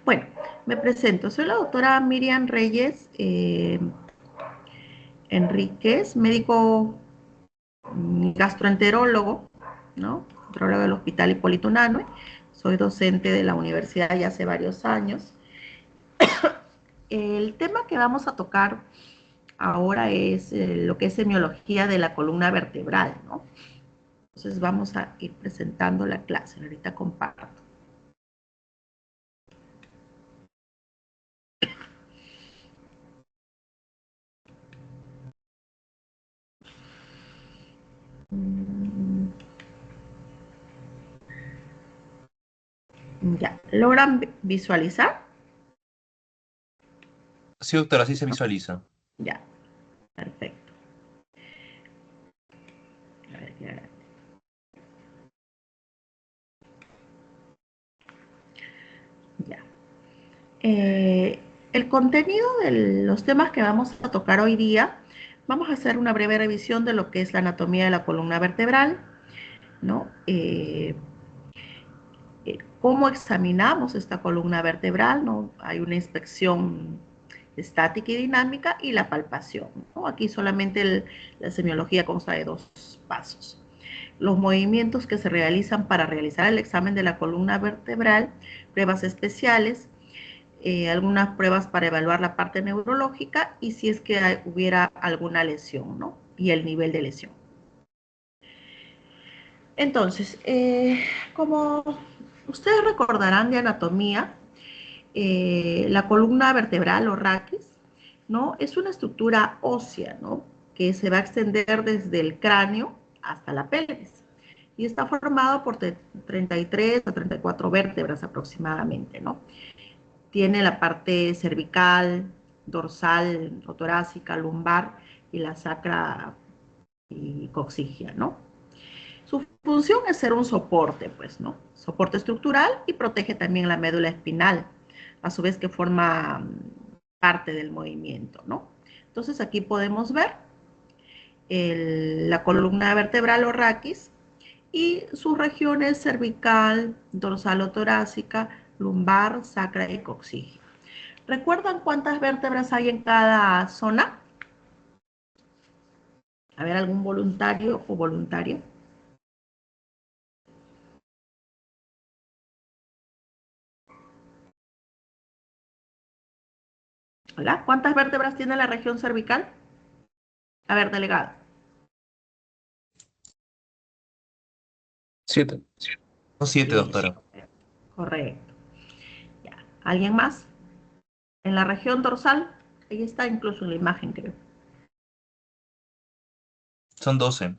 Bueno, me presento. Soy la doctora Miriam Reyes Enríquez, médico gastroenterólogo, ¿no? Gastroenterólogo del Hospital Hipólito Unanue. Soy docente de la universidad ya hace varios años. El tema que vamos a tocar ahora es lo que es semiología de la columna vertebral, ¿no? Entonces vamos a ir presentando la clase. Ahorita comparto. Ya, ¿logran visualizar? Sí, doctora, sí se visualiza. Ya, perfecto. A ver, ya. Ya. El contenido de los temas que vamos a tocar hoy día, vamos a hacer una breve revisión de lo que es la anatomía de la columna vertebral, ¿no? Cómo examinamos esta columna vertebral, ¿no? Hay una inspección estática y dinámica y la palpación, ¿no? Aquí solamente la semiología consta de 2 pasos. Los movimientos que se realizan para realizar el examen de la columna vertebral, pruebas especiales, algunas pruebas para evaluar la parte neurológica y si es que hubiera alguna lesión, ¿no? Y el nivel de lesión. Entonces, como ustedes recordarán de anatomía, la columna vertebral o raquis, ¿no? Es una estructura ósea, ¿no? Que se va a extender desde el cráneo hasta la pelvis. Y está formado por 33 a 34 vértebras aproximadamente, ¿no? Tiene la parte cervical, dorsal o torácica, lumbar y la sacra y coxigia, ¿no? Su función es ser un soporte, pues, ¿no? Soporte estructural y protege también la médula espinal, a su vez que forma parte del movimiento, ¿no? Entonces aquí podemos ver la columna vertebral o raquis y sus regiones cervical, dorsal o torácica, lumbar, sacra y coxigia. ¿Recuerdan cuántas vértebras hay en cada zona? A ver, algún voluntario o voluntaria. ¿Hola? ¿Cuántas vértebras tiene la región cervical? A ver, delegado. 7. Son 7, Listo. doctora. Correcto. Ya. ¿Alguien más? En la región dorsal, ahí está incluso en la imagen, creo. Son 12. En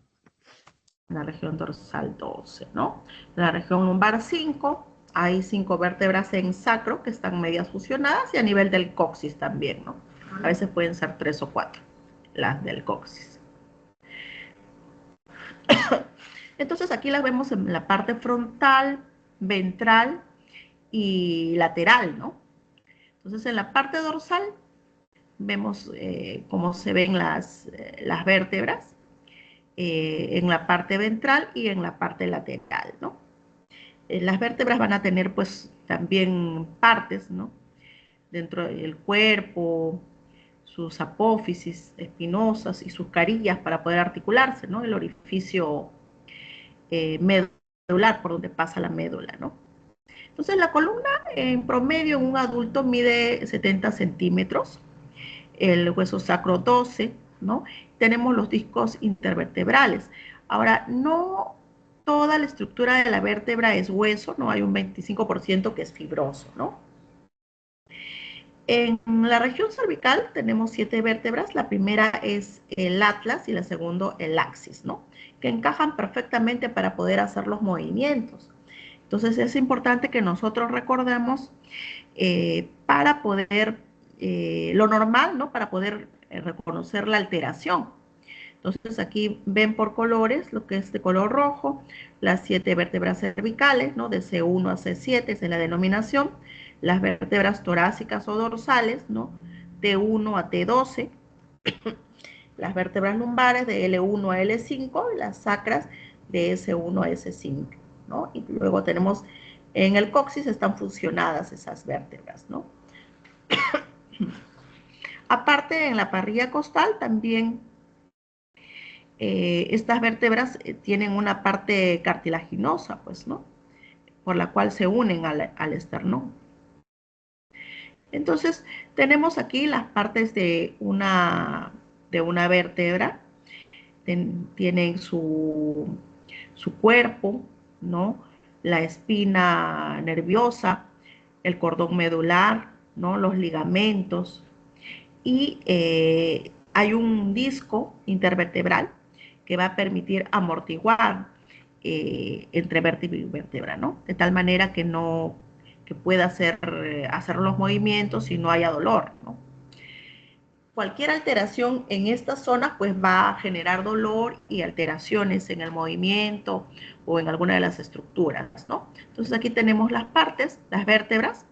la región dorsal 12, ¿no? En la región lumbar 5, hay 5 vértebras en sacro que están medias fusionadas y a nivel del coxis también, ¿no? A veces pueden ser 3 o 4 las del coxis. Entonces aquí las vemos en la parte frontal, ventral y lateral, ¿no? Entonces en la parte dorsal vemos cómo se ven las vértebras en la parte ventral y en la parte lateral, ¿no? Las vértebras van a tener pues también partes, ¿no? Dentro del cuerpo, sus apófisis espinosas y sus carillas para poder articularse, ¿no? El orificio medular por donde pasa la médula, ¿no? Entonces la columna en promedio en un adulto mide 70 centímetros, el hueso sacro 12, ¿no? Tenemos los discos intervertebrales. Ahora, no toda la estructura de la vértebra es hueso, ¿no? Hay un 25% que es fibroso, ¿no? En la región cervical tenemos 7 vértebras. La primera es el atlas y la segunda el axis, ¿no? Que encajan perfectamente para poder hacer los movimientos. Entonces es importante que nosotros recordemos para poder, lo normal, ¿no? Para poder reconocer la alteración. Entonces aquí ven por colores lo que es de color rojo, las 7 vértebras cervicales, ¿no? De C1 a C7 es la denominación, las vértebras torácicas o dorsales, ¿no? T1 a T12, las vértebras lumbares de L1 a L5, las sacras de S1 a S5, ¿no? Y luego tenemos En el coxis están fusionadas esas vértebras, ¿no? Aparte, en la parrilla costal también estas vértebras tienen una parte cartilaginosa, pues, ¿no? Por la cual se unen al esternón. Entonces, tenemos aquí las partes de una vértebra. Tienen su cuerpo, ¿no? La espina nerviosa, el cordón medular, ¿no? Los ligamentos. Y hay un disco intervertebral que va a permitir amortiguar entre vértebra y vértebra, ¿no? De tal manera que no que pueda hacer los movimientos y no haya dolor, ¿no? Cualquier alteración en esta zona pues va a generar dolor y alteraciones en el movimiento o en alguna de las estructuras, ¿no? Entonces aquí tenemos las partes, las vértebras,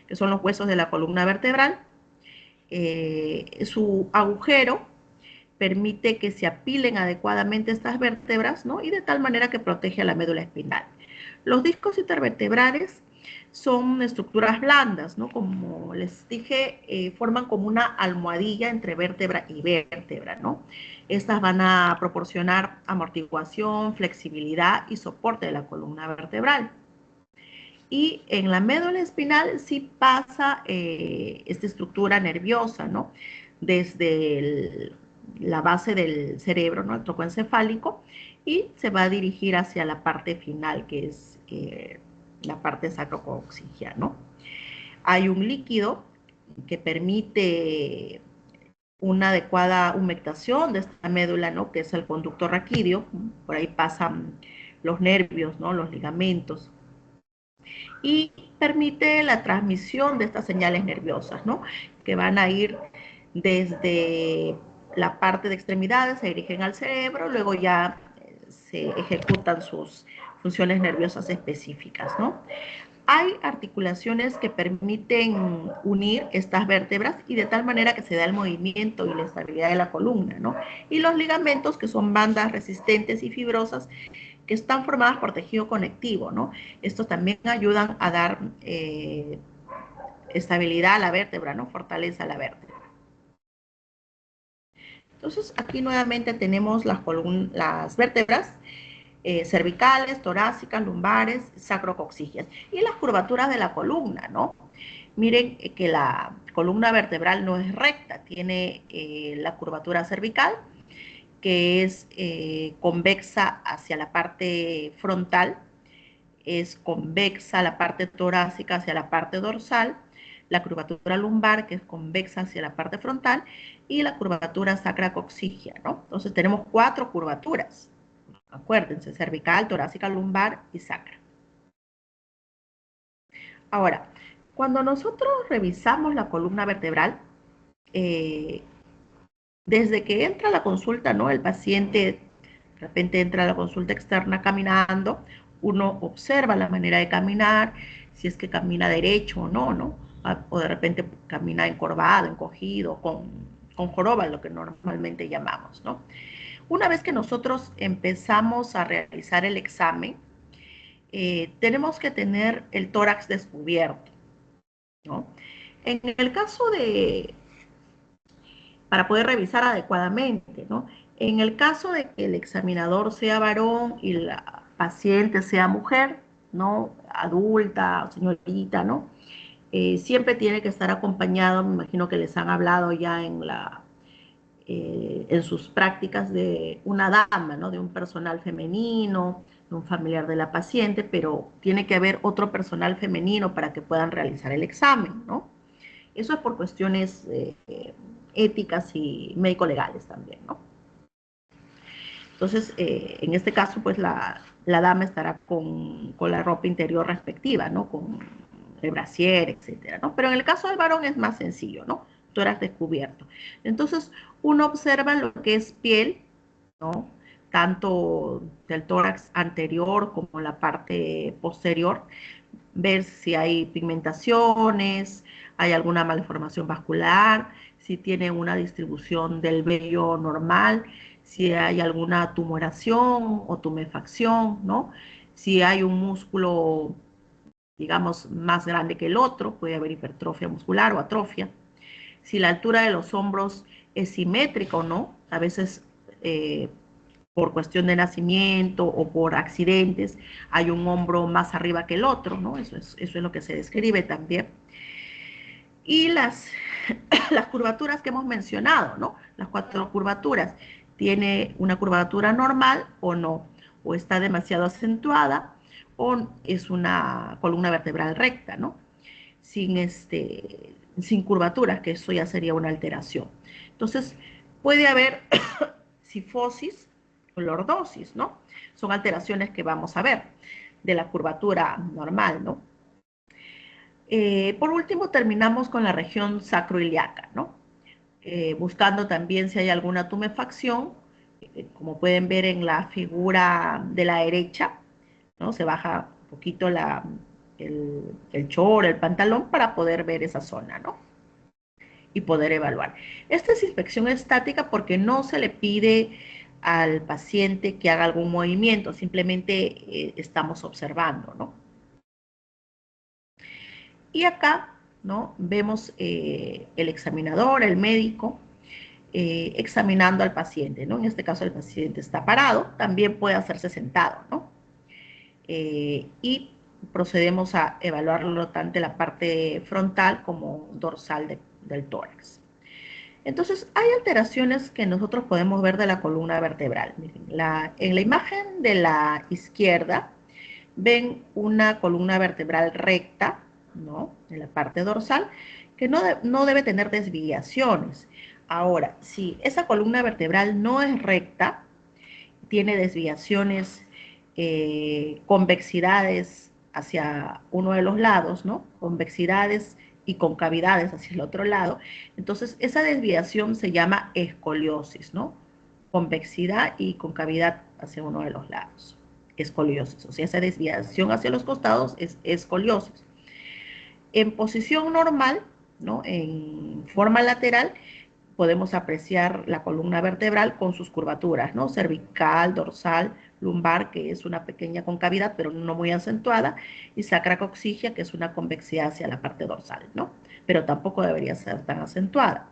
que son los huesos de la columna vertebral. Su agujero permite que se apilen adecuadamente estas vértebras, ¿no? Y de tal manera que protege a la médula espinal. Los discos intervertebrales son estructuras blandas, ¿no? Como les dije, forman como una almohadilla entre vértebra y vértebra, ¿no? Estas van a proporcionar amortiguación, flexibilidad y soporte de la columna vertebral. Y en la médula espinal sí pasa esta estructura nerviosa, ¿no? Desde la base del cerebro, ¿no? El tronco encefálico, y se va a dirigir hacia la parte final, que es la parte sacrococcígea, ¿no? Hay un líquido que permite una adecuada humectación de esta médula, ¿no? Que es el conducto raquídeo. Por ahí pasan los nervios, ¿no? Los ligamentos. Y permite la transmisión de estas señales nerviosas, ¿no? Que van a ir desde la parte de extremidades, se dirigen al cerebro, luego ya se ejecutan sus funciones nerviosas específicas, ¿no? Hay articulaciones que permiten unir estas vértebras y de tal manera que se da el movimiento y la estabilidad de la columna, ¿no? Y los ligamentos, que son bandas resistentes y fibrosas, que están formadas por tejido conectivo, ¿no? Estos también ayudan a dar estabilidad a la vértebra, ¿no? Fortaleza a la vértebra. Entonces, aquí nuevamente tenemos las vértebras cervicales, torácicas, lumbares, sacrococcígeas y las curvaturas de la columna, ¿no? Miren que la columna vertebral no es recta, tiene la curvatura cervical, que es convexa hacia la parte frontal, es convexa la parte torácica hacia la parte dorsal, la curvatura lumbar, que es convexa hacia la parte frontal, y la curvatura sacrococcígea, ¿no? Entonces tenemos 4 curvaturas. Acuérdense, cervical, torácica, lumbar y sacra. Ahora, cuando nosotros revisamos la columna vertebral, desde que entra a la consulta, ¿no? El paciente de repente entra a la consulta externa caminando, uno observa la manera de caminar, si es que camina derecho o no, ¿no? O de repente camina encorvado, encogido, con joroba, lo que normalmente llamamos, ¿no? Una vez que nosotros empezamos a realizar el examen, tenemos que tener el tórax descubierto, ¿no? En el caso para poder revisar adecuadamente, ¿no? En el caso de que el examinador sea varón y la paciente sea mujer, ¿no? Adulta, señorita, ¿no? Siempre tiene que estar acompañado, me imagino que les han hablado ya en sus prácticas, de una dama, ¿no? De un personal femenino, de un familiar de la paciente, pero tiene que haber otro personal femenino para que puedan realizar el examen, ¿no? Eso es por cuestiones éticas y médico-legales también, ¿no? Entonces, en este caso, pues la dama estará con la ropa interior respectiva, ¿no? Con el brasier, etcétera, ¿no? Pero en el caso del varón es más sencillo, ¿no? Tórax descubierto. Entonces, uno observa lo que es piel, ¿no? Tanto del tórax anterior como la parte posterior, ver si hay pigmentaciones, hay alguna malformación vascular, si tiene una distribución del vello normal, si hay alguna tumoración o tumefacción, ¿no? Si hay un músculo digamos, más grande que el otro, puede haber hipertrofia muscular o atrofia. Si la altura de los hombros es simétrica o no, a veces por cuestión de nacimiento o por accidentes hay un hombro más arriba que el otro, ¿no? Eso es lo que se describe también. Y las curvaturas que hemos mencionado, ¿no? Las 4 curvaturas. ¿Tiene una curvatura normal o no? ¿O está demasiado acentuada? ¿O es una columna vertebral recta, ¿no? Sin curvaturas, que eso ya sería una alteración. Entonces, puede haber cifosis o lordosis, ¿no? Son alteraciones que vamos a ver de la curvatura normal, ¿no? Por último, terminamos con la región sacroiliaca, ¿no? Buscando también si hay alguna tumefacción, como pueden ver en la figura de la derecha, ¿no? Se baja un poquito el short, el pantalón, para poder ver esa zona, ¿no? Y poder evaluar. Esta es inspección estática porque no se le pide al paciente que haga algún movimiento, simplemente estamos observando, ¿no? Y acá, ¿no? Vemos el examinador, el médico, examinando al paciente, ¿no? En este caso el paciente está parado, también puede hacerse sentado, ¿no? Y procedemos a evaluarlo tanto en la parte frontal como dorsal del tórax. Entonces, hay alteraciones que nosotros podemos ver de la columna vertebral. Miren, en la imagen de la izquierda ven una columna vertebral recta, ¿no? En la parte dorsal, que no debe tener desviaciones. Ahora, si esa columna vertebral no es recta, tiene desviaciones, convexidades hacia uno de los lados, ¿no? Convexidades y concavidades hacia el otro lado. Entonces, esa desviación se llama escoliosis, ¿no? Convexidad y concavidad hacia uno de los lados. Escoliosis, o sea, esa desviación hacia los costados es escoliosis. En posición normal, ¿no? En forma lateral, podemos apreciar la columna vertebral con sus curvaturas, ¿no? Cervical, dorsal, lumbar, que es una pequeña concavidad, pero no muy acentuada, y sacrocoxígea, que es una convexidad hacia la parte dorsal, ¿no? Pero tampoco debería ser tan acentuada.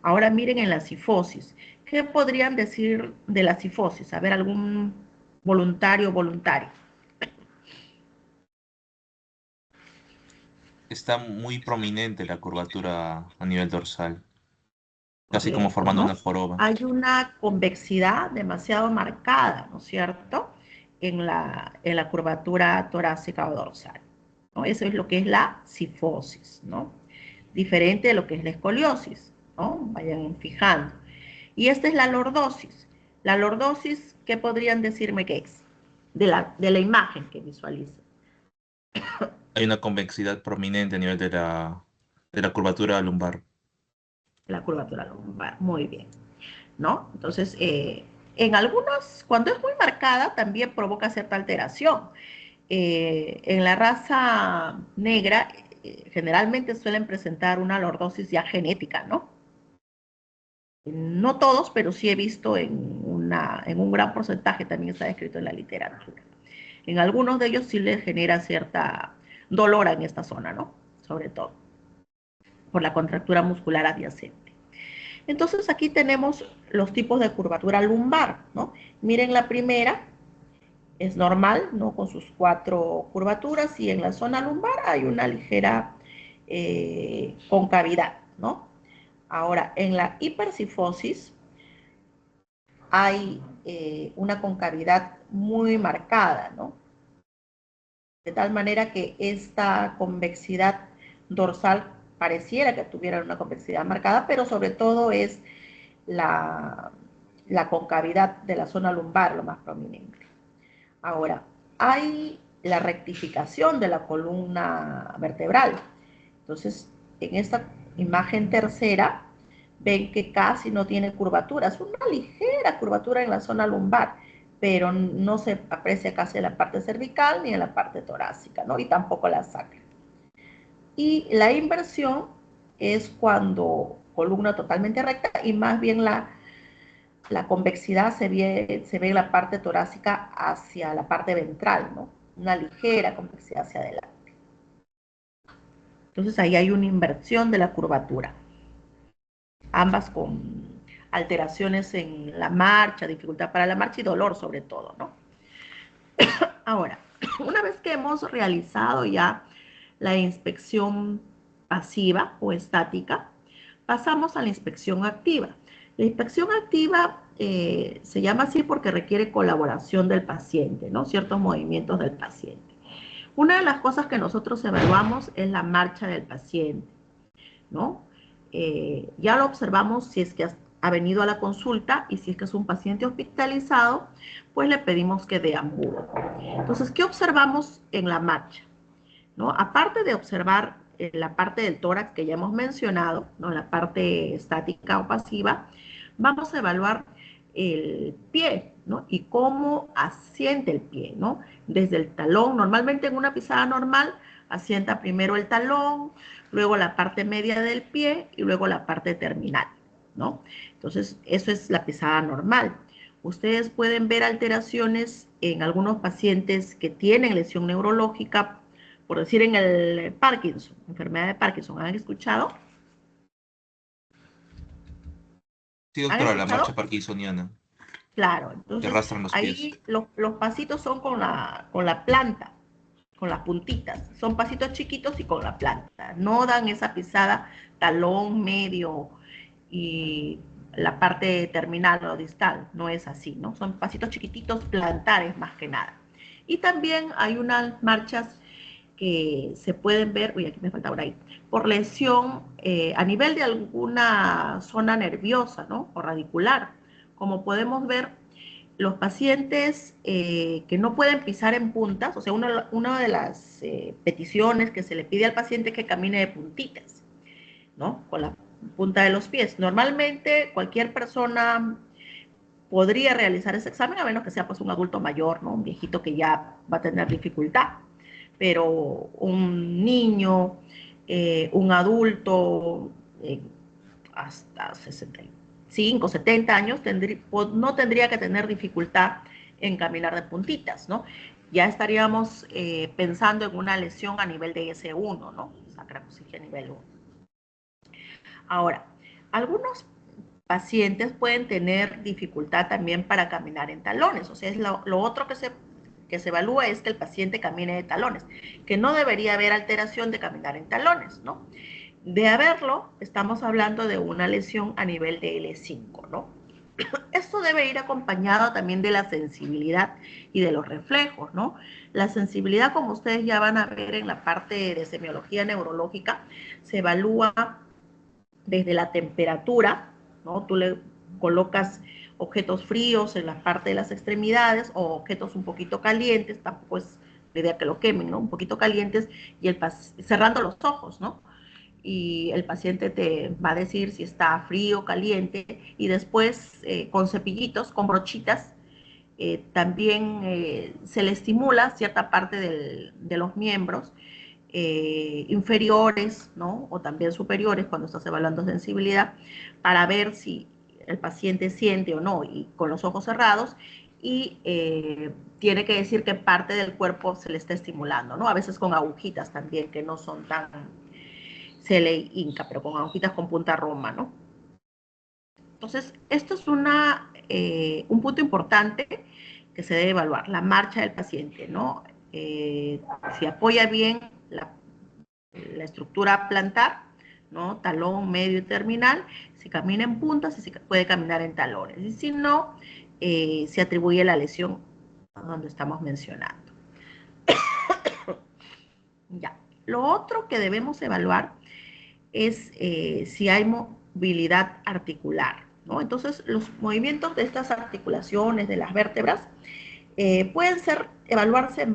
Ahora miren en la cifosis. ¿Qué podrían decir de la cifosis? A ver, algún voluntario o voluntaria. Está muy prominente la curvatura a nivel dorsal, casi como Correcto, formando una ¿no? joroba. Hay una convexidad demasiado marcada, ¿no es cierto?, en la curvatura torácica o dorsal, ¿no? Eso es lo que es la cifosis, ¿no? Diferente de lo que es la escoliosis, ¿no? Vayan fijando. Y esta es la lordosis. La lordosis, ¿qué podrían decirme que es? De la imagen que visualizan. Hay una convexidad prominente a nivel de la curvatura lumbar. La curvatura lumbar, muy bien, ¿no? Entonces, en algunos, cuando es muy marcada, también provoca cierta alteración. En la raza negra, generalmente suelen presentar una lordosis ya genética, ¿no? No todos, pero sí he visto en un gran porcentaje, también está descrito en la literatura. En algunos de ellos sí les genera cierta dolor en esta zona, ¿no? Sobre todo por la contractura muscular adyacente. Entonces aquí tenemos los tipos de curvatura lumbar, ¿no? Miren la primera, es normal, ¿no? Con sus 4 curvaturas, y en la zona lumbar hay una ligera concavidad, ¿no? Ahora, en la hipercifosis hay una concavidad muy marcada, ¿no? De tal manera que esta convexidad dorsal pareciera que tuviera una convexidad marcada, pero sobre todo es la, la concavidad de la zona lumbar lo más prominente. Ahora, hay la rectificación de la columna vertebral. Entonces, en esta imagen tercera, ven que casi no tiene curvaturas, una ligera curvatura en la zona lumbar, pero no se aprecia casi en la parte cervical ni en la parte torácica, ¿no? Y tampoco la sacra. Y la inversión es cuando columna totalmente recta y más bien la convexidad se ve en la parte torácica hacia la parte ventral, ¿no? Una ligera convexidad hacia adelante. Entonces ahí hay una inversión de la curvatura, ambas con alteraciones en la marcha, dificultad para la marcha y dolor sobre todo, ¿no? Ahora, una vez que hemos realizado ya la inspección pasiva o estática, pasamos a la inspección activa. La inspección activa se llama así porque requiere colaboración del paciente, ¿no? Ciertos movimientos del paciente. Una de las cosas que nosotros evaluamos es la marcha del paciente, ¿no? Ya lo observamos si es que ha venido a la consulta y si es que es un paciente hospitalizado, pues le pedimos que deambule. Entonces, ¿qué observamos en la marcha? ¿No? Aparte de observar la parte del tórax que ya hemos mencionado, ¿no? La parte estática o pasiva, vamos a evaluar el pie, ¿no? Y cómo asiente el pie, ¿no? Desde el talón, normalmente en una pisada normal, asienta primero el talón, luego la parte media del pie y luego la parte terminal, ¿no? Entonces, eso es la pisada normal. Ustedes pueden ver alteraciones en algunos pacientes que tienen lesión neurológica, por decir en el Parkinson, enfermedad de Parkinson. ¿Han escuchado? Sí, ¿Han doctora, la marcha escuchado? parkinsoniana, Claro, que entonces arrastran los pies. ahí los pasitos son con la planta, con las puntitas. Son pasitos chiquitos y con la planta. No dan esa pisada talón medio y la parte terminal o distal. No es así, ¿no? Son pasitos chiquititos plantares más que nada. Y también hay unas marchas que se pueden ver, uy, aquí me falta por ahí, por lesión a nivel de alguna zona nerviosa, ¿no? O radicular. Como podemos ver, los pacientes que no pueden pisar en puntas, o sea, una de las peticiones que se le pide al paciente es que camine de puntitas, ¿no? Con la punta de los pies. Normalmente cualquier persona podría realizar ese examen, a menos que sea pues un adulto mayor, ¿no? Un viejito que ya va a tener dificultad. Pero un niño, un adulto, hasta 65, 70 años, no tendría que tener dificultad en caminar de puntitas, ¿no? Ya estaríamos pensando en una lesión a nivel de S1, ¿no? Sacrococcygia nivel 1. Ahora, algunos pacientes pueden tener dificultad también para caminar en talones, o sea, es lo otro que se evalúa es que el paciente camine de talones, que no debería haber alteración de caminar en talones, ¿no? De haberlo, estamos hablando de una lesión a nivel de L5, ¿no? Esto debe ir acompañado también de la sensibilidad y de los reflejos, ¿no? La sensibilidad, como ustedes ya van a ver en la parte de semiología neurológica, se evalúa desde la temperatura, ¿no? Tú le colocas objetos fríos en la parte de las extremidades o objetos un poquito calientes, tampoco es la idea que lo quemen, ¿no? Un poquito calientes y cerrando los ojos, ¿no? Y el paciente te va a decir si está frío o caliente y después con cepillitos, con brochitas, también se le estimula cierta parte de los miembros inferiores, ¿no? O también superiores cuando estás evaluando sensibilidad, para ver si el paciente siente o no, y con los ojos cerrados, y tiene que decir qué parte del cuerpo se le está estimulando, ¿no? A veces con agujitas también, que no son tan, se le hinca, pero con agujitas con punta roma, ¿no? Entonces, esto es un punto importante que se debe evaluar, la marcha del paciente, ¿no? Si apoya bien la estructura plantar, ¿no? Talón, medio y terminal, si camina en puntas, si puede caminar en talones. Y si no, se atribuye la lesión donde estamos mencionando. Ya. Lo otro que debemos evaluar es si hay movilidad articular, ¿no? Entonces, los movimientos de estas articulaciones, de las vértebras, pueden evaluarse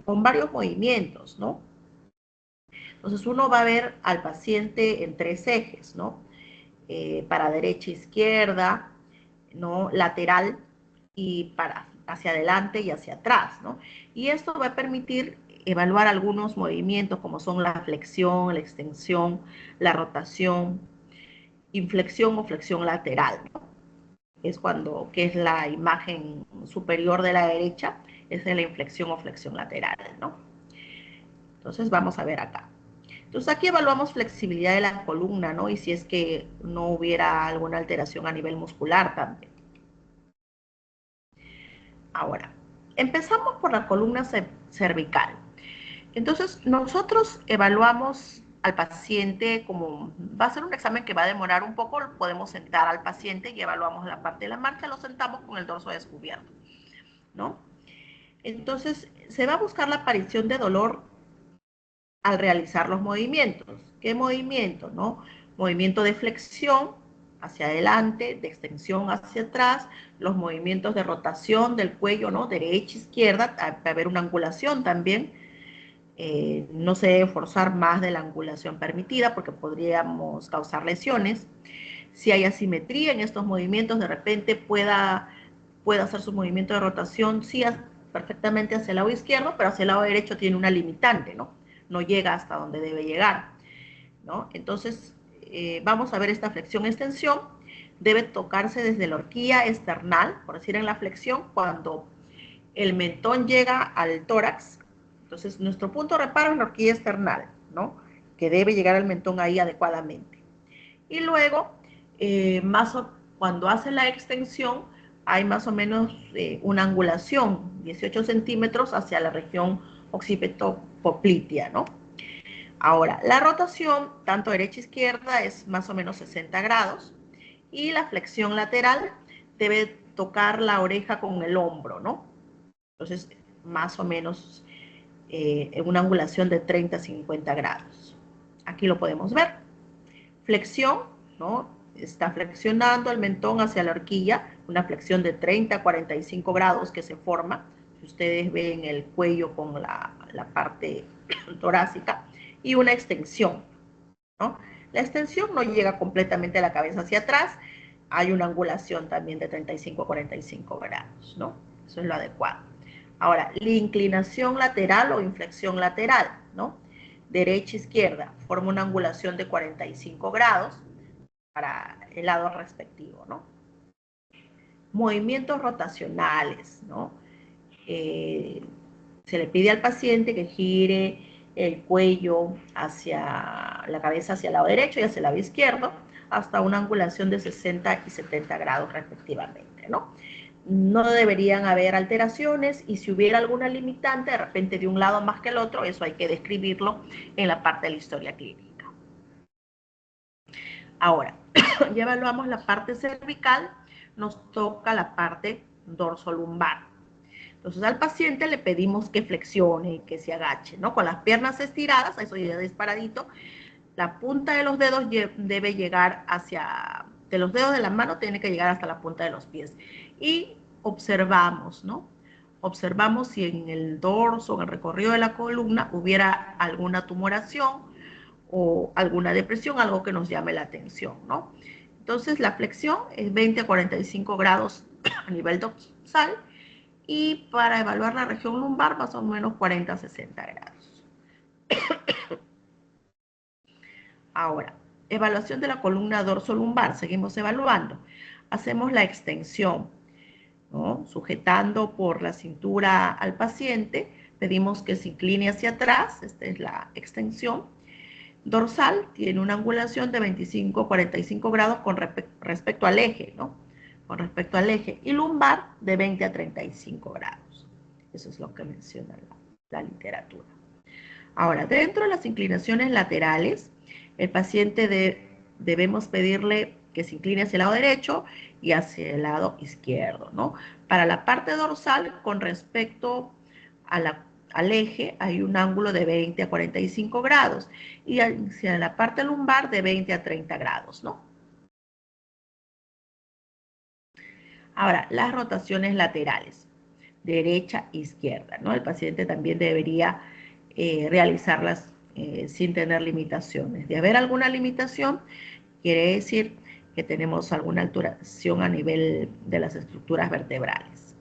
con varios movimientos, ¿no? Entonces uno va a ver al paciente en tres ejes, ¿no? Para derecha, izquierda, ¿no? Lateral y para hacia adelante y hacia atrás, ¿no? Y esto va a permitir evaluar algunos movimientos como son la flexión, la extensión, la rotación, inflexión o flexión lateral, ¿no? Es que es la imagen superior de la derecha, es la inflexión o flexión lateral, ¿no? Entonces vamos a ver acá. Entonces aquí evaluamos flexibilidad de la columna, ¿no? Y si es que no hubiera alguna alteración a nivel muscular también. Ahora, empezamos por la columna cervical. Entonces, nosotros evaluamos al paciente como, va a ser un examen que va a demorar un poco, podemos sentar al paciente y evaluamos la parte de la marcha, lo sentamos con el dorso descubierto, ¿no? Entonces, se va a buscar la aparición de dolor al realizar los movimientos. ¿Qué movimiento, no? Movimiento de flexión hacia adelante, de extensión hacia atrás, los movimientos de rotación del cuello, ¿no? Derecha, izquierda, va a haber una angulación también. No se debe forzar más de la angulación permitida porque podríamos causar lesiones. Si hay asimetría en estos movimientos, de repente pueda hacer su movimiento de rotación, sí, perfectamente hacia el lado izquierdo, pero hacia el lado derecho tiene una limitante, ¿no? No llega hasta donde debe llegar, ¿no? Entonces, vamos a ver esta flexión-extensión. Debe tocarse desde la horquilla esternal, por decir en la flexión, cuando el mentón llega al tórax. Entonces, nuestro punto de reparo es la horquilla esternal, ¿no? Que debe llegar al mentón ahí adecuadamente. Y luego, cuando hace la extensión, hay más o menos una angulación, 18 centímetros hacia la región occipito-poplitea, ¿no? Ahora, la rotación, tanto derecha-izquierda, es más o menos 60 grados. Y la flexión lateral debe tocar la oreja con el hombro, ¿no? Entonces, más o menos en una angulación de 30 a 50 grados. Aquí lo podemos ver. Flexión, ¿no? Está flexionando el mentón hacia la horquilla, una flexión de 30 a 45 grados que se forma. Si ustedes ven el cuello con la parte torácica, y una extensión, ¿no? La extensión no llega completamente a la cabeza hacia atrás, hay una angulación también de 35 a 45 grados, ¿no? Eso es lo adecuado. Ahora, la inclinación lateral o inflexión lateral, ¿no? Derecha-izquierda, forma una angulación de 45 grados para el lado respectivo, ¿no? Movimientos rotacionales, ¿no? Se le pide al paciente que gire el cuello hacia la cabeza hacia el lado derecho y hacia el lado izquierdo hasta una angulación de 60 y 70 grados respectivamente, ¿no? No deberían haber alteraciones y si hubiera alguna limitante, de repente de un lado más que el otro, eso hay que describirlo en la parte de la historia clínica. Ahora, ya evaluamos la parte cervical, nos toca la parte dorsolumbar. Entonces al paciente le pedimos que flexione, que se agache, ¿no? Con las piernas estiradas, eso ya disparadito, la punta de los dedos debe llegar hacia, de los dedos de la mano tiene que llegar hasta la punta de los pies. Y observamos, ¿no? Observamos si en el dorso, en el recorrido de la columna, hubiera alguna tumoración o alguna depresión, algo que nos llame la atención, ¿no? Entonces la flexión es 20 a 45 grados a nivel dorsal y para evaluar la región lumbar más o menos 40 a 60 grados. Ahora, evaluación de la columna dorso-lumbar, seguimos evaluando. Hacemos la extensión, ¿no? Sujetando por la cintura al paciente, pedimos que se incline hacia atrás, esta es la extensión. Dorsal tiene una angulación de 25 a 45 grados con respecto al eje, ¿no? Con respecto al eje. Y lumbar de 20 a 35 grados. Eso es lo que menciona la literatura. Ahora, dentro de las inclinaciones laterales, el paciente debemos pedirle que se incline hacia el lado derecho y hacia el lado izquierdo, ¿no? Para la parte dorsal, con respecto al eje, hay un ángulo de 20 a 45 grados y hacia la parte lumbar de 20 a 30 grados, ¿no? Ahora, las rotaciones laterales, derecha, izquierda, ¿no? El paciente también debería realizarlas sin tener limitaciones. De haber alguna limitación, quiere decir que tenemos alguna alteración a nivel de las estructuras vertebrales.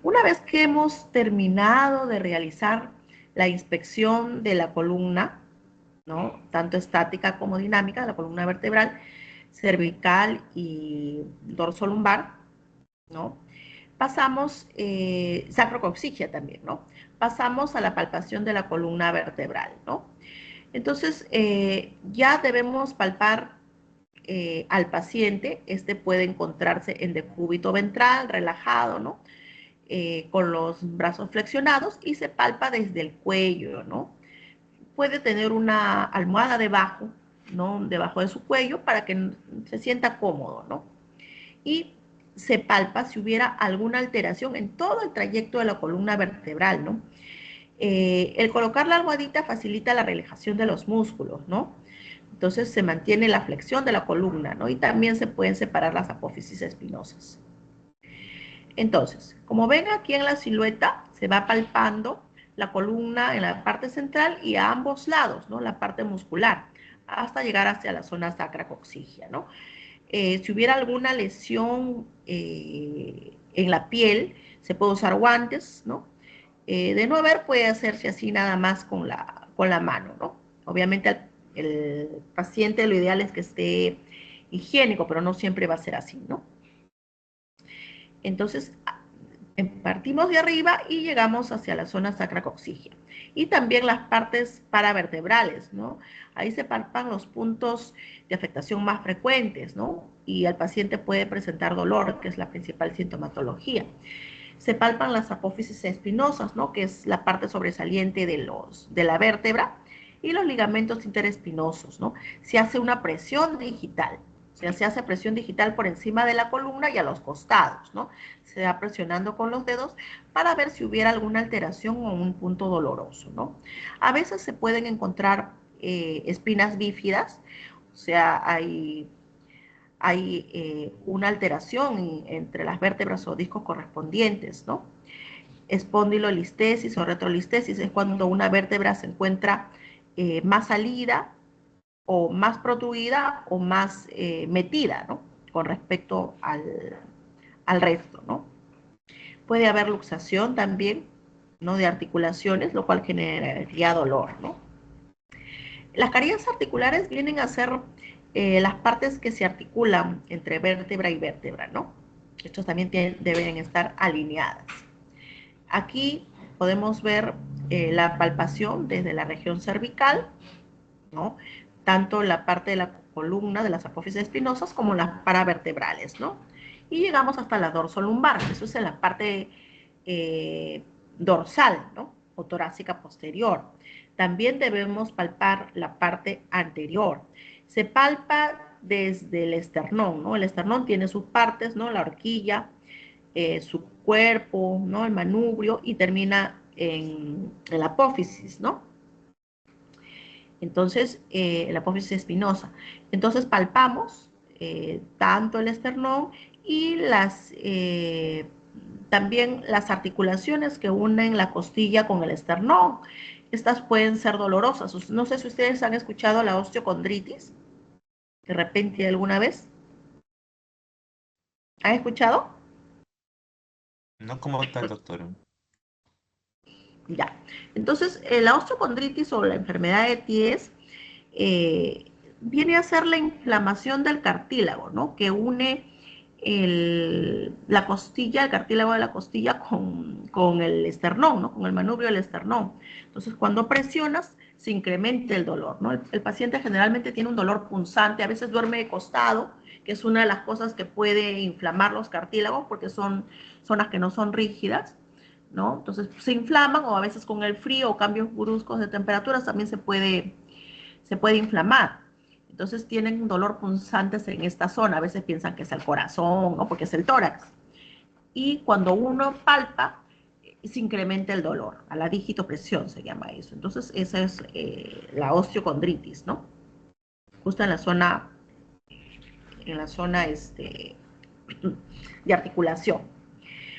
Una vez que hemos terminado de realizar la inspección de la columna, ¿no? Tanto estática como dinámica, de la columna vertebral, cervical y dorsolumbar, ¿no? Pasamos, sacrocoxigia también, ¿no? Pasamos a la palpación de la columna vertebral, ¿no? Entonces, ya debemos palpar al paciente. Este puede encontrarse en decúbito ventral, relajado, ¿no? Con los brazos flexionados y se palpa desde el cuello, ¿no? Puede tener una almohada debajo, ¿no? Debajo de su cuello para que se sienta cómodo, ¿no? Y se palpa si hubiera alguna alteración en todo el trayecto de la columna vertebral, ¿no? El colocar la almohadita facilita la relajación de los músculos, ¿no? Entonces se mantiene la flexión de la columna, ¿no? Y también se pueden separar las apófisis espinosas. Entonces, como ven aquí en la silueta, se va palpando la columna en la parte central y a ambos lados, ¿no? La parte muscular, hasta llegar hacia la zona sacrocoxígea, ¿no? Si hubiera alguna lesión en la piel, se puede usar guantes, ¿no? De no haber, puede hacerse así nada más con la mano, ¿no? Obviamente el paciente lo ideal es que esté higiénico, pero no siempre va a ser así, ¿no? Entonces, partimos de arriba y llegamos hacia la zona sacrocoxígea. Y también las partes paravertebrales, ¿no? Ahí se palpan los puntos de afectación más frecuentes, ¿no? Y el paciente puede presentar dolor, que es la principal sintomatología. Se palpan las apófisis espinosas, ¿no? Que es la parte sobresaliente de la vértebra, y los ligamentos interespinosos, ¿no? Se hace una presión digital. O sea, se hace presión digital por encima de la columna y a los costados, ¿no? Se va presionando con los dedos para ver si hubiera alguna alteración o un punto doloroso, ¿no? A veces se pueden encontrar espinas bífidas, o sea, hay una alteración entre las vértebras o discos correspondientes, ¿no? Espondilolistesis o retrolistesis es cuando una vértebra se encuentra más salida o más protruida o más metida, ¿no? Con respecto al resto, ¿no? Puede haber luxación también, ¿no? De articulaciones, lo cual generaría dolor, ¿no? Las caries articulares vienen a ser las partes que se articulan entre vértebra y vértebra, ¿no? Estos también deben estar alineadas. Aquí podemos ver la palpación desde la región cervical, ¿no? Tanto la parte de la columna de las apófisis espinosas como las paravertebrales, ¿no? Y llegamos hasta la dorsolumbar, eso es en la parte dorsal, ¿no? O torácica posterior. También debemos palpar la parte anterior. Se palpa desde el esternón, ¿no? El esternón tiene sus partes, ¿no? La horquilla, su cuerpo, ¿no? El manubrio y termina en la apófisis, ¿no? Entonces, la apófisis espinosa. Entonces, palpamos tanto el esternón y también las articulaciones que unen la costilla con el esternón. Estas pueden ser dolorosas. No sé si ustedes han escuchado la osteocondritis, de repente alguna vez. ¿Han escuchado? No como tal, doctor. Ya. Entonces, la osteocondritis o la enfermedad de Ties viene a ser la inflamación del cartílago, ¿no? Que une la costilla, el cartílago de la costilla con el esternón, ¿no? Con el manubrio del esternón. Entonces, cuando presionas, se incrementa el dolor, ¿no? El paciente generalmente tiene un dolor punzante, a veces duerme de costado, que es una de las cosas que puede inflamar los cartílagos porque son zonas que no son rígidas, ¿no? Entonces se inflaman, o a veces con el frío o cambios bruscos de temperaturas también se puede inflamar. Entonces tienen un dolor punzantes en esta zona. A veces piensan que es el corazón, ¿no? Porque es el tórax. Y cuando uno palpa, se incrementa el dolor. A la digitopresión se llama eso. Entonces esa es la osteocondritis, ¿no? Justo en la zona de articulación.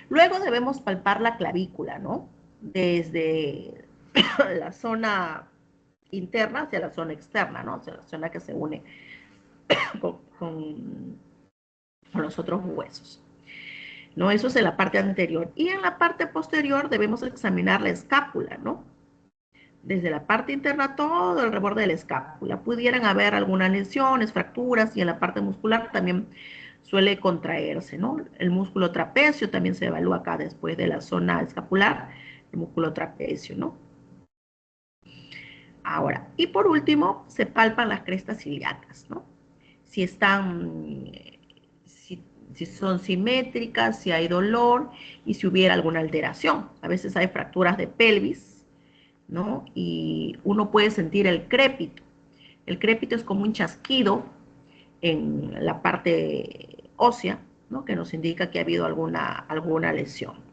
Luego debemos palpar la clavícula, ¿no? Desde la zona interna hacia la zona externa, ¿no? Hacia la zona que se une con los otros huesos. ¿No? Eso es en la parte anterior. Y en la parte posterior debemos examinar la escápula, ¿no? Desde la parte interna todo el reborde de la escápula. Pudieran haber algunas lesiones, fracturas, y en la parte muscular también suele contraerse, ¿no? El músculo trapecio también se evalúa acá después de la zona escapular, el músculo trapecio, ¿no? Ahora, y por último, se palpan las crestas ilíacas, ¿no? Si están, si son simétricas, si hay dolor y si hubiera alguna alteración. A veces hay fracturas de pelvis, ¿no? Y uno puede sentir el crépito. El crépito es como un chasquido en la parte ósea, ¿no? Que nos indica que ha habido alguna lesión.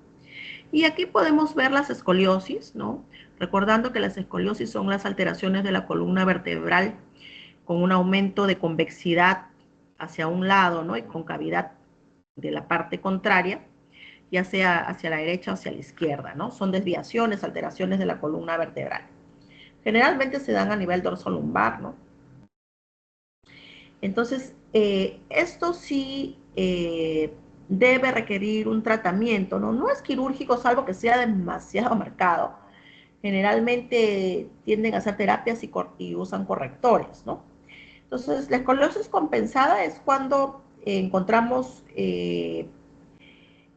Y aquí podemos ver las escoliosis, ¿no? Recordando que las escoliosis son las alteraciones de la columna vertebral con un aumento de convexidad hacia un lado, ¿no? Y concavidad de la parte contraria, ya sea hacia la derecha o hacia la izquierda, ¿no? Son desviaciones, alteraciones de la columna vertebral. Generalmente se dan a nivel dorsolumbar, ¿no? Entonces, esto sí debe requerir un tratamiento, ¿no? No es quirúrgico, salvo que sea demasiado marcado. Generalmente tienden a hacer terapias y usan correctores, ¿no? Entonces, la escoliosis compensada es cuando encontramos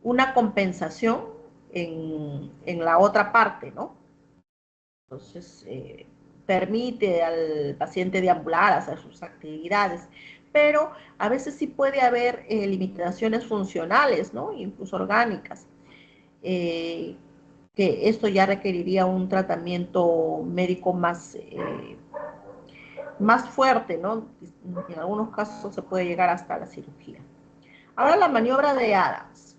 una compensación en la otra parte, ¿no? Entonces, permite al paciente deambular, hacer sus actividades, pero a veces sí puede haber limitaciones funcionales, ¿no? Incluso orgánicas, que esto ya requeriría un tratamiento médico más fuerte, ¿no? En algunos casos se puede llegar hasta la cirugía. Ahora la maniobra de Adams.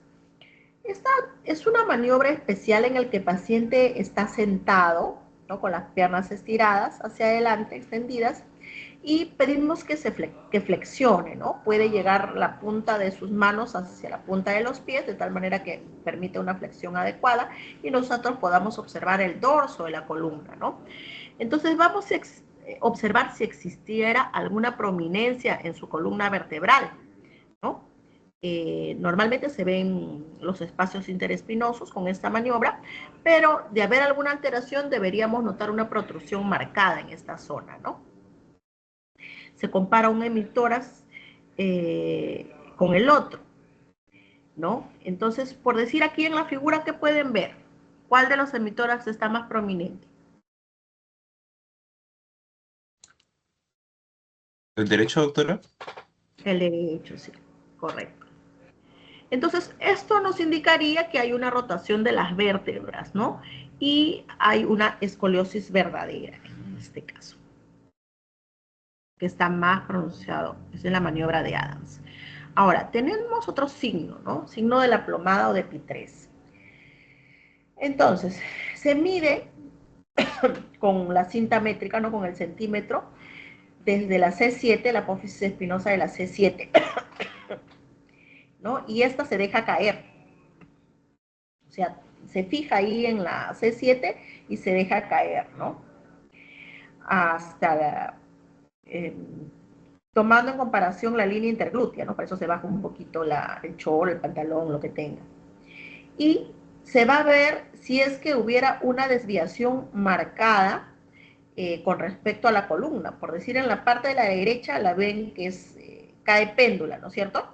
Esta es una maniobra especial en la que el paciente está sentado, ¿no? Con las piernas estiradas hacia adelante, extendidas, y pedimos que flexione, ¿no? Puede llegar la punta de sus manos hacia la punta de los pies, de tal manera que permite una flexión adecuada y nosotros podamos observar el dorso de la columna, ¿no? Entonces vamos a observar si existiera alguna prominencia en su columna vertebral, ¿no? Normalmente se ven los espacios interespinosos con esta maniobra, pero de haber alguna alteración deberíamos notar una protrusión marcada en esta zona, ¿no? Se compara un hemitórax con el otro, ¿no? Entonces, por decir aquí en la figura, ¿qué pueden ver? ¿Cuál de los hemitórax está más prominente? ¿El derecho, doctora? El derecho, sí, correcto. Entonces, esto nos indicaría que hay una rotación de las vértebras, ¿no? Y hay una escoliosis verdadera en este caso, que está más pronunciado, es en la maniobra de Adams. Ahora, tenemos otro signo, ¿no? Signo de la plomada o de Pitres. Entonces, se mide con la cinta métrica, ¿no? Con el centímetro, desde la C7, la apófisis espinosa de la C7, ¿no? Y esta se deja caer. O sea, se fija ahí en la C7 y se deja caer, ¿no? Hasta tomando en comparación la línea interglútea, ¿no? Por eso se baja un poquito el short, el pantalón, lo que tenga. Y se va a ver si es que hubiera una desviación marcada con respecto a la columna. Por decir, en la parte de la derecha la ven que cae péndula, ¿no es cierto?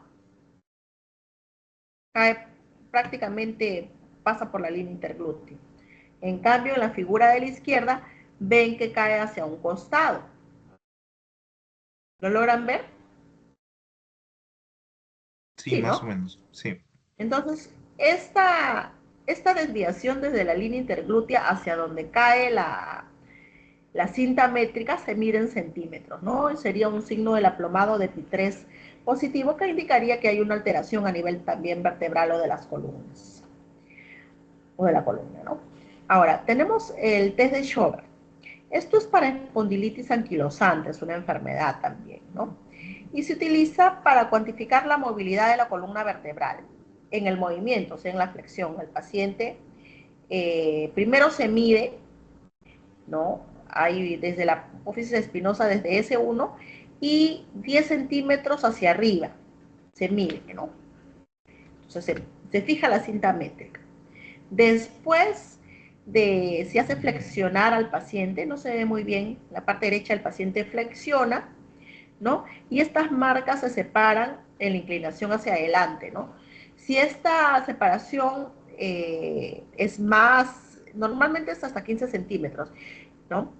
Cae prácticamente, pasa por la línea interglútea. En cambio, en la figura de la izquierda, ven que cae hacia un costado. ¿Lo logran ver? Sí, Sí, más o ¿no? menos, sí. Entonces, esta desviación desde la línea interglútea hacia donde cae la cinta métrica se mide en centímetros, ¿no? Sería un signo del aplomado de Pi3 positivo que indicaría que hay una alteración a nivel también vertebral o de las columnas, o de la columna, ¿no? Ahora, tenemos el test de Schober. Esto es para espondilitis anquilosante, es una enfermedad también, ¿no? Y se utiliza para cuantificar la movilidad de la columna vertebral en el movimiento, o sea, en la flexión. El paciente primero se mide, ¿no? Hay desde la apófisis espinosa, desde S1 y 10 centímetros hacia arriba se mide, ¿no? Entonces se fija la cinta métrica. Después se hace flexionar al paciente, no se ve muy bien, la parte derecha del paciente flexiona, ¿no? Y estas marcas se separan en la inclinación hacia adelante, ¿no? Si esta separación es más, normalmente es hasta 15 centímetros, ¿no?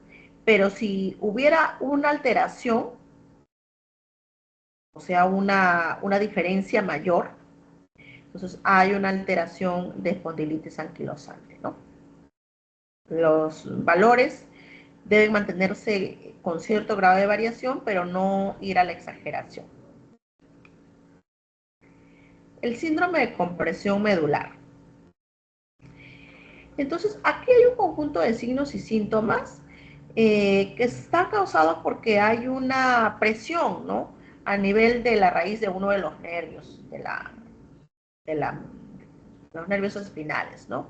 Pero si hubiera una alteración, o sea, una diferencia mayor, entonces hay una alteración de espondilitis anquilosante, ¿no? Los valores deben mantenerse con cierto grado de variación, pero no ir a la exageración. El síndrome de compresión medular. Entonces, aquí hay un conjunto de signos y síntomas que está causado porque hay una presión, ¿no? A nivel de la raíz de uno de los nervios, de los nervios espinales, ¿no?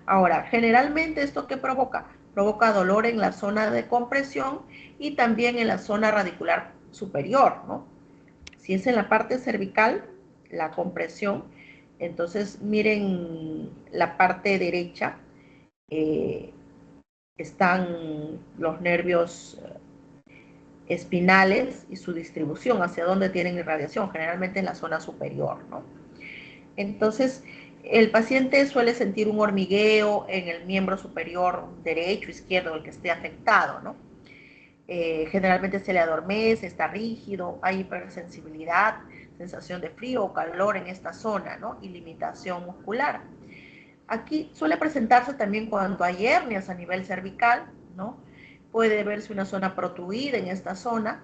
Ahora, generalmente, ¿esto qué provoca? Provoca dolor en la zona de compresión y también en la zona radicular superior, ¿no? Si es en la parte cervical, la compresión, entonces miren la parte derecha, eh, están los nervios espinales y su distribución, hacia dónde tienen irradiación, generalmente en la zona superior, ¿no? Entonces, el paciente suele sentir un hormigueo en el miembro superior derecho, izquierdo, el que esté afectado, ¿no? Generalmente se le adormece, está rígido, hay hipersensibilidad, sensación de frío o calor en esta zona, ¿no? Y limitación muscular. Aquí suele presentarse también cuando hay hernias a nivel cervical, ¿no? Puede verse una zona protruida en esta zona,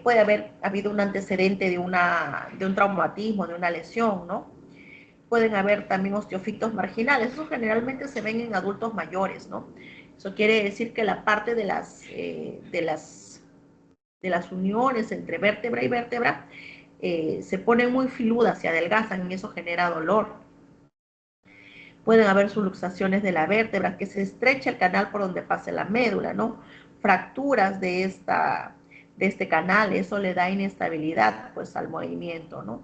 puede haber habido un antecedente de un traumatismo, de una lesión, ¿no? Pueden haber también osteofitos marginales, eso generalmente se ven en adultos mayores, ¿no? Eso quiere decir que la parte de las uniones entre vértebra y vértebra se ponen muy filudas, se adelgazan y eso genera dolor. Pueden haber subluxaciones de la vértebra, que se estrecha el canal por donde pasa la médula, ¿no? Fracturas de este canal, eso le da inestabilidad pues al movimiento, ¿no?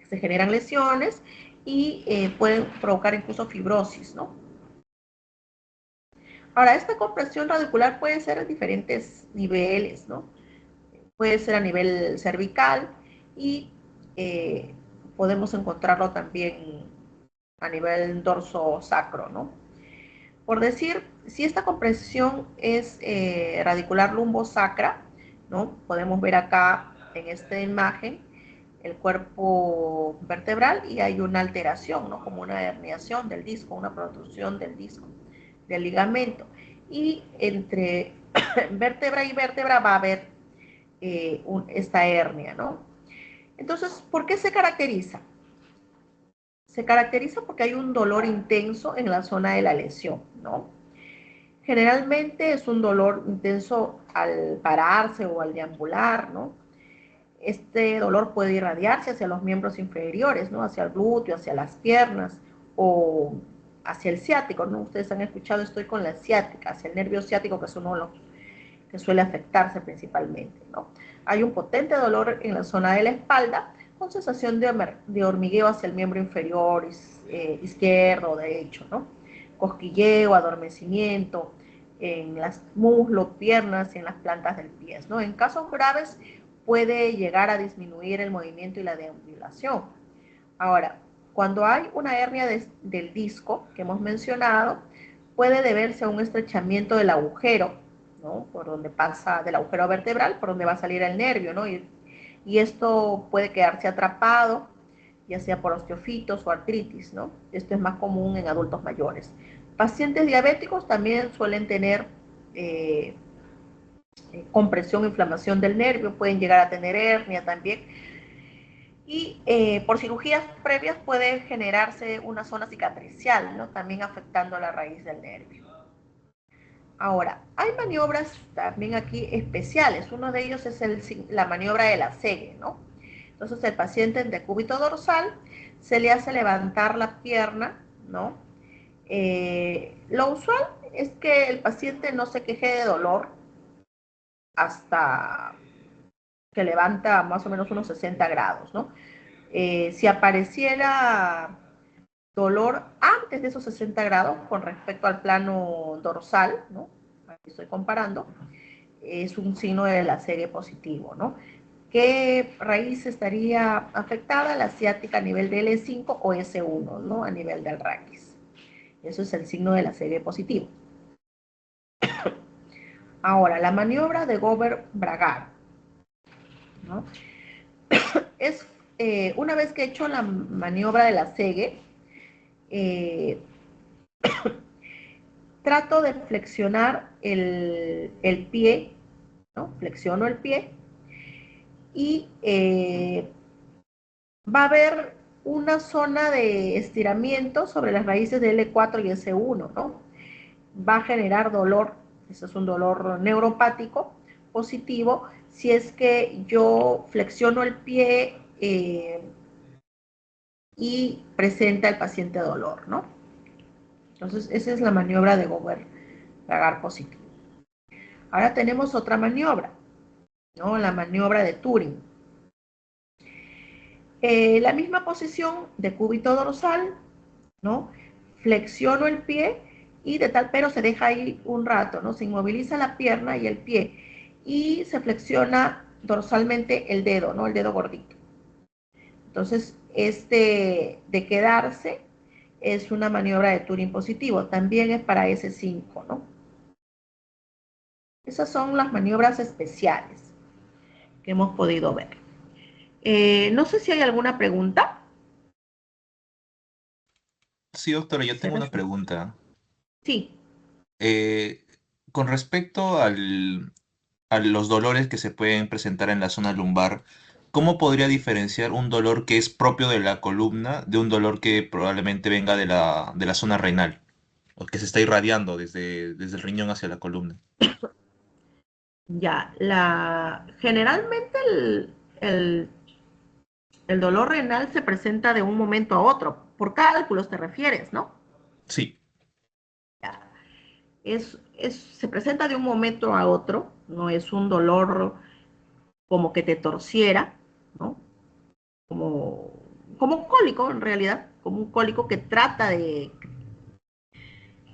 Se generan lesiones y pueden provocar incluso fibrosis, ¿no? Ahora, esta compresión radicular puede ser a diferentes niveles, ¿no? Puede ser a nivel cervical y eh, podemos encontrarlo también a nivel dorso sacro, ¿no? Por decir, si esta compresión es radicular lumbosacra, ¿no? Podemos ver acá en esta imagen el cuerpo vertebral y hay una alteración, ¿no? Como una herniación del disco, una protrusión del disco, del ligamento. Y entre vértebra y vértebra va a haber esta hernia, ¿no? Entonces, ¿por qué se caracteriza? Se caracteriza porque hay un dolor intenso en la zona de la lesión, ¿no? Generalmente es un dolor intenso al pararse o al deambular, ¿no? Este dolor puede irradiarse hacia los miembros inferiores, ¿no? Hacia el glúteo, hacia las piernas o hacia el ciático, ¿no? Ustedes han escuchado, estoy con la ciática, hacia el nervio ciático, que es uno de los que suele afectarse principalmente, ¿no? Hay un potente dolor en la zona de la espalda con sensación de hormigueo hacia el miembro inferior izquierdo o derecho, ¿no? Cosquilleo, adormecimiento en las muslos, piernas y en las plantas del pie, ¿no? En casos graves puede llegar a disminuir el movimiento y la deambulación. Ahora, cuando hay una hernia del disco que hemos mencionado, puede deberse a un estrechamiento del agujero, ¿no? Por donde pasa, del agujero vertebral, por donde va a salir el nervio, ¿no? Y esto puede quedarse atrapado, ya sea por osteofitos o artritis, ¿no? Esto es más común en adultos mayores. Pacientes diabéticos también suelen tener compresión, inflamación del nervio, pueden llegar a tener hernia también. Y por cirugías previas puede generarse una zona cicatricial, ¿no? También afectando la raíz del nervio. Ahora, hay maniobras también aquí especiales. Uno de ellos es la maniobra de la segue, ¿no? Entonces el paciente en decúbito dorsal se le hace levantar la pierna, ¿no? Lo usual es que el paciente no se queje de dolor hasta que levanta más o menos unos 60 grados, ¿no? Si apareciera dolor antes de esos 60 grados con respecto al plano dorsal, ¿no? Aquí estoy comparando, es un signo de la serie positivo, ¿no? ¿Qué raíz estaría afectada? La ciática a nivel de L5 o S1, ¿no? A nivel del raquis. Eso es el signo de la serie positivo. Ahora, la maniobra de Gover-Bragar, ¿no? Es una vez que he hecho la maniobra de la Segue, trato de flexionar el pie, ¿no? Flexiono el pie y va a haber una zona de estiramiento sobre las raíces de L4 y S1, ¿no? Va a generar dolor, ese es un dolor neuropático positivo, si es que yo flexiono el pie y presenta el paciente dolor, ¿no? Entonces, esa es la maniobra de Gover-Bragar positivo. Ahora tenemos otra maniobra, ¿no? La maniobra de Turing. La misma posición de cúbito dorsal, ¿no? Flexiono el pie y de tal, pero se deja ahí un rato, ¿no? Se inmoviliza la pierna y el pie y se flexiona dorsalmente el dedo, ¿no? El dedo gordito. Entonces, este de quedarse es una maniobra de Turing positivo. También es para S5, ¿no? Esas son las maniobras especiales que hemos podido ver. No sé si hay alguna pregunta. Sí, doctora, yo tengo Cierra una su- pregunta. Sí, Eh, con respecto a los dolores que se pueden presentar en la zona lumbar, ¿cómo podría diferenciar un dolor que es propio de la columna de un dolor que probablemente venga de la zona renal o que se está irradiando desde el riñón hacia la columna? ya. Generalmente el dolor renal se presenta de un momento a otro. Por cálculos te refieres, ¿no? Sí, Ya. Se presenta de un momento a otro, no es un dolor como que te torciera, ¿no? Como, como un cólico en realidad, como un cólico que trata de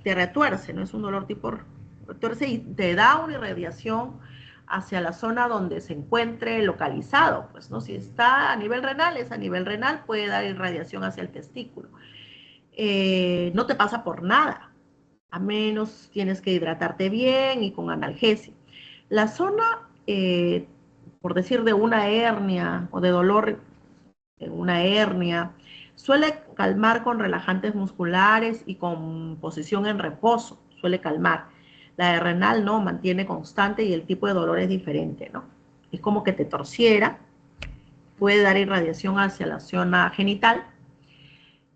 retuerce, no es un dolor tipo retuerce y te da una irradiación hacia la zona donde se encuentre localizado, pues, ¿no? Si está a nivel renal, es a nivel renal, puede dar irradiación hacia el testículo. No te pasa por nada, a menos tienes que hidratarte bien y con analgesia. La zona, por decir, de una hernia o de dolor en una hernia, suele calmar con relajantes musculares y con posición en reposo, suele calmar. La de renal no, mantiene constante y el tipo de dolor es diferente, ¿no? Es como que te torciera, puede dar irradiación hacia la zona genital,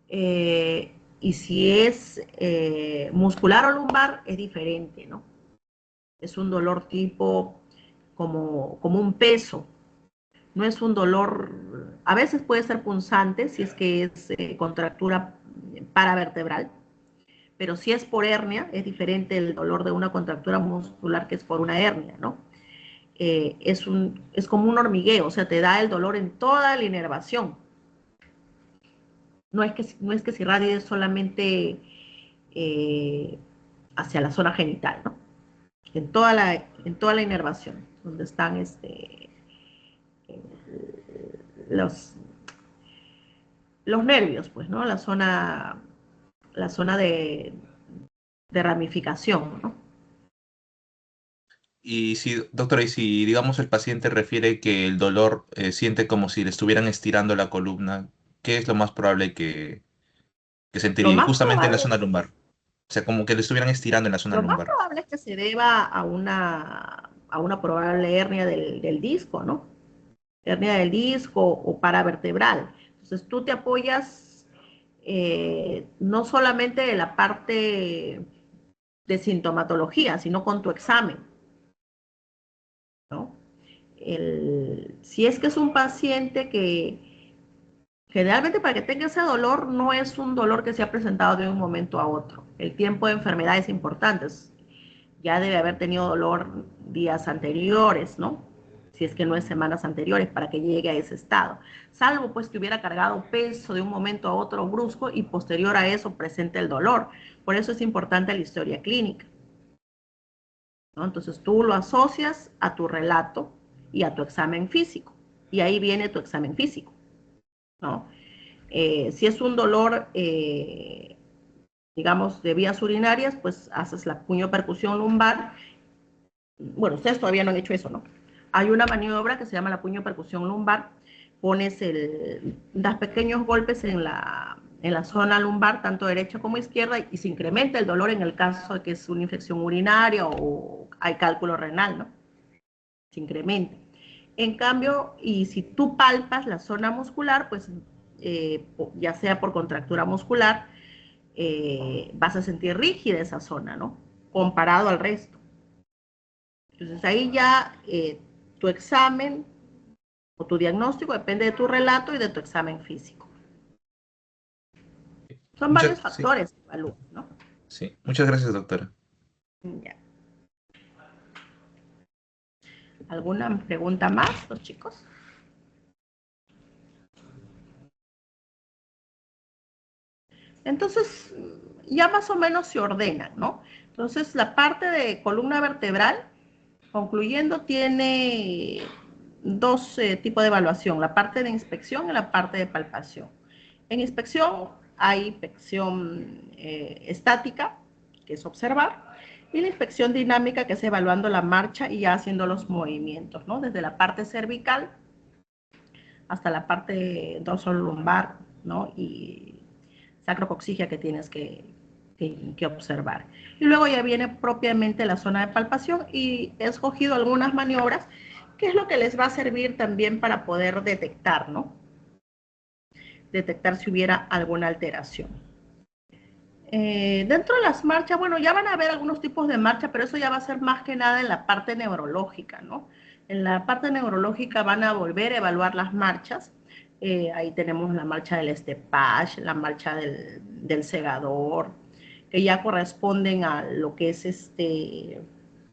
y si es muscular o lumbar, es diferente, ¿no? Es un dolor tipo como un peso, no es un dolor, a veces puede ser punzante si es que es contractura paravertebral, pero si es por hernia, es diferente el dolor de una contractura muscular que es por una hernia, ¿no? Es como un hormigueo, o sea, te da el dolor en toda la inervación. No es que se irradie solamente eh, hacia la zona genital, ¿no? En toda la inervación, donde están los, los nervios, pues, ¿no? La zona de ramificación, ¿no? y si, doctora, y si digamos el paciente refiere que el dolor siente como si le estuvieran estirando la columna, ¿qué es lo más probable que Lo sentiría? Y más justamente en la probable, zona lumbar. O sea, como que le estuvieran estirando en la zona lo más lumbar. probable es que se deba a una probable hernia del disco, ¿no? Hernia del disco o paravertebral. Entonces tú te apoyas no solamente de la parte de sintomatología, sino con tu examen, ¿no? Si es que es un paciente que generalmente para que tenga ese dolor no es un dolor que se ha presentado de un momento a otro. El tiempo de enfermedad es importante. Ya debe haber tenido dolor días anteriores, ¿no? Si es que no es semanas anteriores para que llegue a ese estado. Salvo pues que hubiera cargado peso de un momento a otro brusco y posterior a eso presente el dolor. Por eso es importante la historia clínica, ¿no? Entonces tú lo asocias a tu relato y a tu examen físico. Y ahí viene tu examen físico, ¿no? Si es un dolor, digamos, de vías urinarias, pues haces la puño percusión lumbar Bueno, ustedes todavía no han hecho eso, ¿no? Hay una maniobra que se llama la puño percusión lumbar. Das pequeños golpes en la zona lumbar, tanto derecha como izquierda, y se incrementa el dolor en el caso de que es una infección urinaria o hay cálculo renal, ¿no? Se incrementa. En cambio, y si tú palpas la zona muscular, pues ya sea por contractura muscular, vas a sentir rígida esa zona, ¿no? Comparado al resto. Entonces ahí ya tu examen o tu diagnóstico depende de tu relato y de tu examen físico. Son varios Sí, factores que evalúan, ¿no? sí. Muchas gracias, doctora. Ya. ¿Alguna pregunta más, los chicos? Entonces, ya más o menos se ordenan, ¿no? Entonces, la parte de columna vertebral, concluyendo, tiene dos tipos de evaluación, la parte de inspección y la parte de palpación. En inspección hay inspección estática, que es observar, y la inspección dinámica, que es evaluando la marcha y ya haciendo los movimientos, ¿no? Desde la parte cervical hasta la parte dorsolumbar, ¿no? Y sacrocoxigia que tienes que observar. Y luego ya viene propiamente la zona de palpación y he escogido algunas maniobras que es lo que les va a servir también para poder detectar, ¿no? Detectar si hubiera alguna alteración. Dentro de las marchas, bueno, ya van a haber algunos tipos de marcha, pero eso ya va a ser más que nada en la parte neurológica, ¿no? En la parte neurológica van a volver a evaluar las marchas. Ahí tenemos la marcha del estepage, la marcha del segador, que ya corresponden a lo que es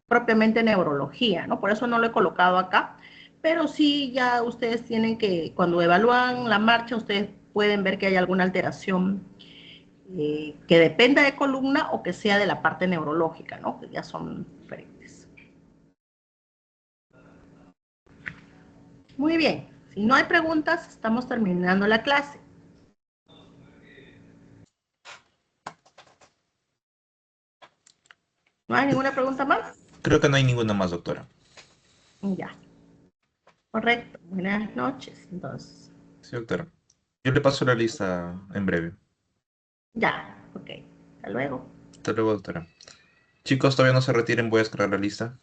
propiamente neurología, ¿no? Por eso no lo he colocado acá, pero sí ya ustedes tienen que, cuando evalúan la marcha, ustedes pueden ver que hay alguna alteración que dependa de columna o que sea de la parte neurológica, ¿no? Que ya son diferentes. Muy bien, si no hay preguntas, estamos terminando la clase. ¿No hay ninguna pregunta más? Creo que no hay ninguna más, doctora. Ya, correcto. Buenas noches, entonces. Sí, doctora. Yo le paso la lista en breve. Ya, ok. Hasta luego. Hasta luego, doctora. Chicos, todavía no se retiren, voy a escalar la lista.